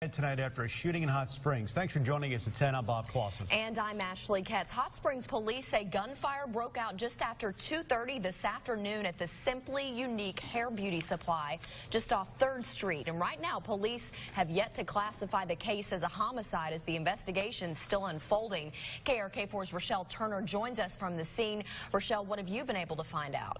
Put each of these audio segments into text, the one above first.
dead tonight after a shooting in Hot Springs. Thanks for joining us at 10. I'm Bob Clausen. And I'm Ashley Ketz. Hot Springs police say gunfire broke out just after 2:30 this afternoon at the Simply Unique Hair Beauty Supply just off 3rd Street. And right now, police have yet to classify the case as a homicide as the investigation is still unfolding. KRK4's Rochelle Turner joins us from the scene. Rochelle, what have you been able to find out?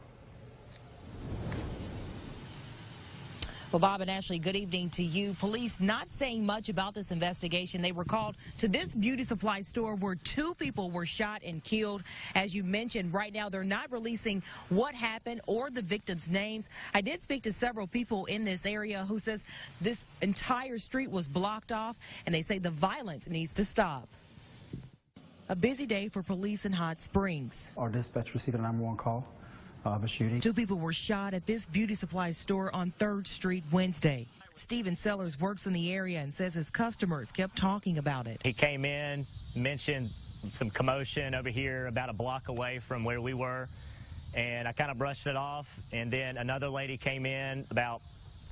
Well, Bob and Ashley, good evening to you. Police not saying much about this investigation. They were called to this beauty supply store where 2 people were shot and killed. As you mentioned, right now they're not releasing what happened or the victims' names. I did speak to several people in this area who says this entire street was blocked off, and they say the violence needs to stop. A busy day for police in Hot Springs. Our dispatch received a 911 call of a shooting. 2 people were shot at this beauty supply store on 3rd Street Wednesday. Steven Sellers works in the area and says his customers kept talking about it. He came in, mentioned some commotion over here about a block away from where we were, and I kind of brushed it off. And then another lady came in about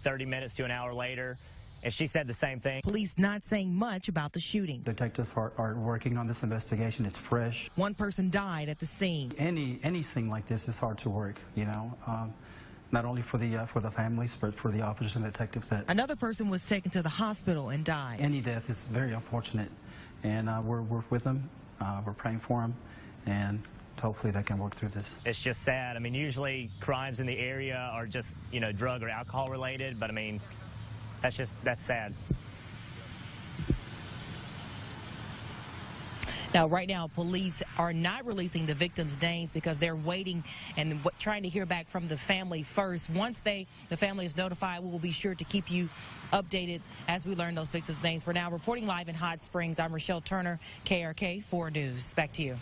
30 minutes to an hour later, and she said the same thing. Police not saying much about the shooting. Detectives are working on this investigation. It's fresh. 1 person died at the scene. Anything like this is hard to work, you know, not only for the families, but for the officers and detectives. That another person was taken to the hospital and died. Any death is very unfortunate, and we're with them. We're praying for them, and hopefully they can work through this. It's just sad. I mean, usually crimes in the area are just, you know, drug or alcohol related, but I mean, that's sad. Now, right now, police are not releasing the victims' names because they're waiting and trying to hear back from the family first. Once the family is notified, we will be sure to keep you updated as we learn those victims' names. For now, reporting live in Hot Springs, I'm Rochelle Turner, KRK 4 News. Back to you.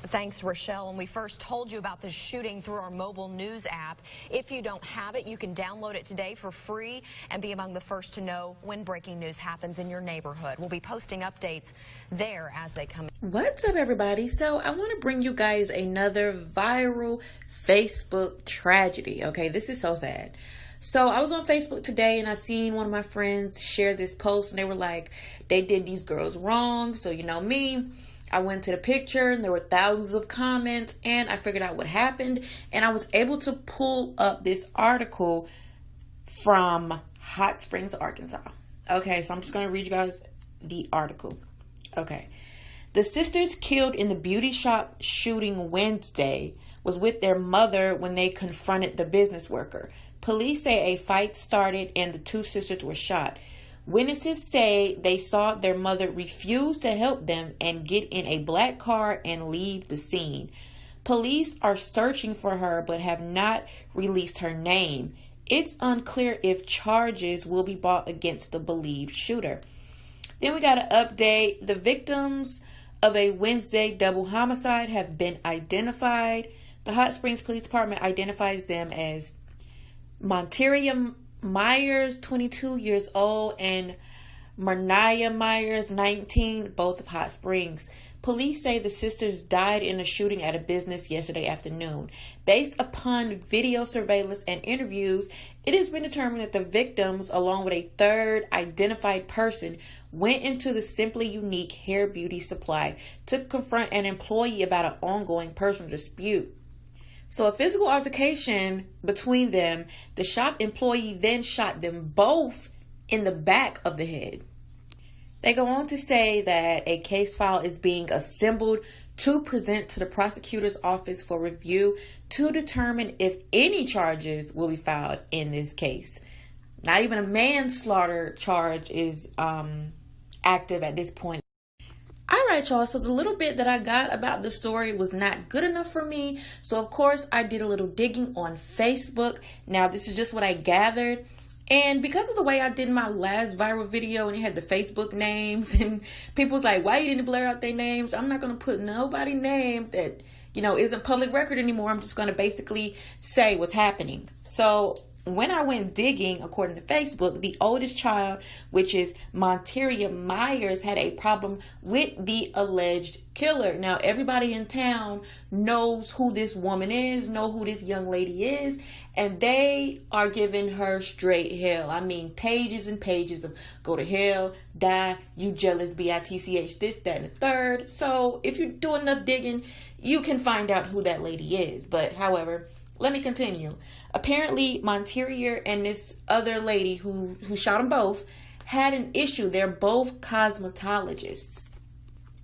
Thanks, Rochelle. And we first told you about this shooting through our mobile news app. If you don't have it, you can download it today for free and be among the first to know when breaking news happens in your neighborhood. We'll be posting updates there as they come in. What's up, everybody? So I want to bring you guys another viral Facebook tragedy. Okay, this is so sad. So I was on Facebook today and I seen one of my friends share this post, and they were like, they did these girls wrong. So you know me, I went to the picture and there were thousands of comments, and I figured out what happened, and I was able to pull up this article from Hot Springs, Arkansas. Okay, so I'm just going to read you guys the article. Okay. The sisters killed in the beauty shop shooting Wednesday was with their mother when they confronted the business worker. Police say a fight started and the 2 sisters were shot. Witnesses say they saw their mother refuse to help them and get in a black car and leave the scene. Police are searching for her but have not released her name. It's unclear if charges will be brought against the believed shooter. Then we got an update. The victims of a Wednesday double homicide have been identified. The Hot Springs Police Department identifies them as Monteria Myers, 22 years old, and Marnia Myers, 19, both of Hot Springs. Police say the sisters died in a shooting at a business yesterday afternoon. Based upon video surveillance and interviews, it has been determined that the victims, along with a 3rd identified person, went into the Simply Unique Hair Beauty Supply to confront an employee about an ongoing personal dispute. So a physical altercation between them, the shop employee then shot them both in the back of the head. They go on to say that a case file is being assembled to present to the prosecutor's office for review to determine if any charges will be filed in this case. Not even a manslaughter charge is active at this point. Alright, y'all, so the little bit that I got about the story was not good enough for me. So, of course, I did a little digging on Facebook. Now, this is just what I gathered. And because of the way I did my last viral video and it had the Facebook names and people was like, why you didn't blur out their names? I'm not going to put nobody's name that, you know, isn't public record anymore. I'm just going to basically say what's happening. So, when I went digging, according to Facebook, the oldest child, which is Monteria Myers, had a problem with the alleged killer. Now, everybody in town knows who this woman is, know who this young lady is, and they are giving her straight hell. I mean, pages and pages of go to hell, die, you jealous, bitch, this, that, and the third. So if you do enough digging, you can find out who that lady is. But however, let me continue. Apparently, Monteria and this other lady who shot them both had an issue. They're both cosmetologists.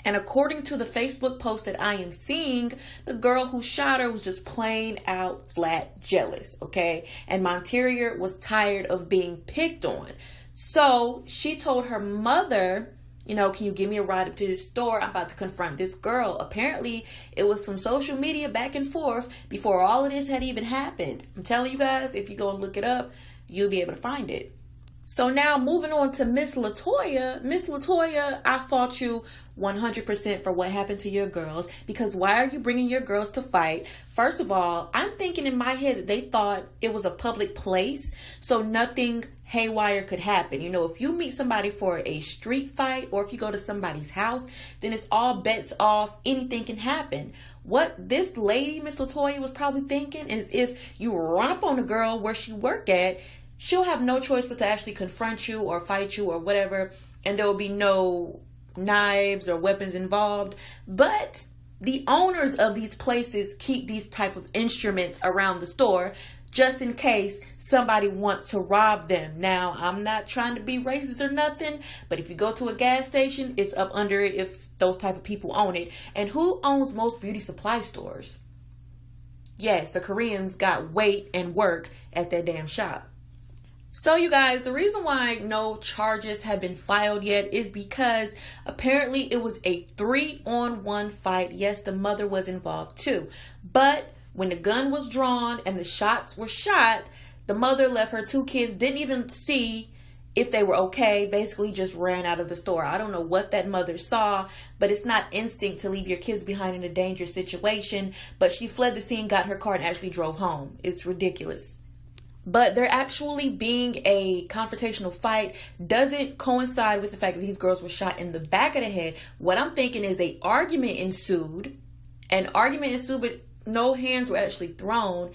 And according to the Facebook post that I am seeing, the girl who shot her was just plain out flat jealous, okay? And Monteria was tired of being picked on. So she told her mother, you know, can you give me a ride up to this store? I'm about to confront this girl. Apparently, it was some social media back and forth before all of this had even happened. I'm telling you guys, if you go and look it up, you'll be able to find it. So now moving on to Miss Latoya. Miss Latoya, I fault you 100% for what happened to your girls, because why are you bringing your girls to fight? First of all, I'm thinking in my head that they thought it was a public place, so nothing haywire could happen. You know, if you meet somebody for a street fight or if you go to somebody's house, then it's all bets off. Anything can happen. What this lady, Miss Latoya, was probably thinking is if you run up on a girl where she work at, she'll have no choice but to actually confront you or fight you or whatever, and there will be no knives or weapons involved. But the owners of these places keep these type of instruments around the store just in case somebody wants to rob them. Now, I'm not trying to be racist or nothing, but if you go to a gas station, it's up under it if those type of people own it. And who owns most beauty supply stores? Yes, the Koreans got weight and work at their damn shop. So you guys, the reason why no charges have been filed yet is because apparently it was a 3-on-1 fight. Yes, the mother was involved too. But when the gun was drawn and the shots were shot, the mother left her 2 kids, didn't even see if they were okay, basically just ran out of the store. I don't know what that mother saw, but it's not instinct to leave your kids behind in a dangerous situation. But she fled the scene, got her car, and actually drove home. It's ridiculous. But there actually being a confrontational fight doesn't coincide with the fact that these girls were shot in the back of the head. What I'm thinking is an argument ensued, but no hands were actually thrown.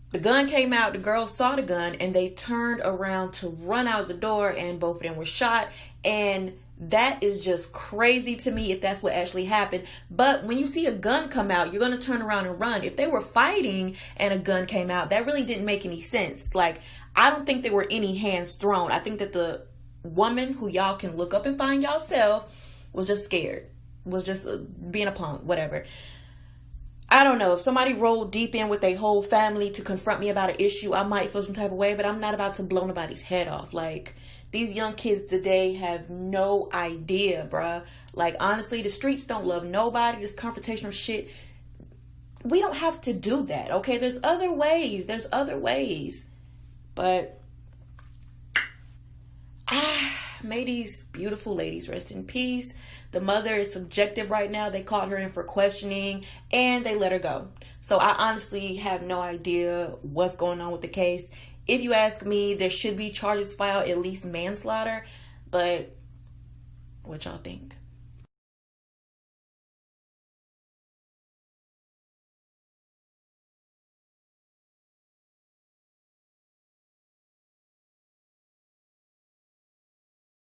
The gun came out, the girls saw the gun, and they turned around to run out the door, and both of them were shot. And that is just crazy to me if that's what actually happened. But when you see a gun come out, you're going to turn around and run. If they were fighting and a gun came out, that really didn't make any sense. Like, I don't think there were any hands thrown. I think that the woman, who y'all can look up and find yourself, was just scared. Was just being a punk, whatever. I don't know. If somebody rolled deep in with their whole family to confront me about an issue, I might feel some type of way, but I'm not about to blow nobody's head off. Like, these young kids today have no idea, bruh. Like, honestly, the streets don't love nobody. This confrontational shit, we don't have to do that, okay? There's other ways. But, may these beautiful ladies rest in peace. The mother is subjective right now. They called her in for questioning and they let her go. So I honestly have no idea what's going on with the case. If you ask me, there should be charges filed, at least manslaughter. But what y'all think?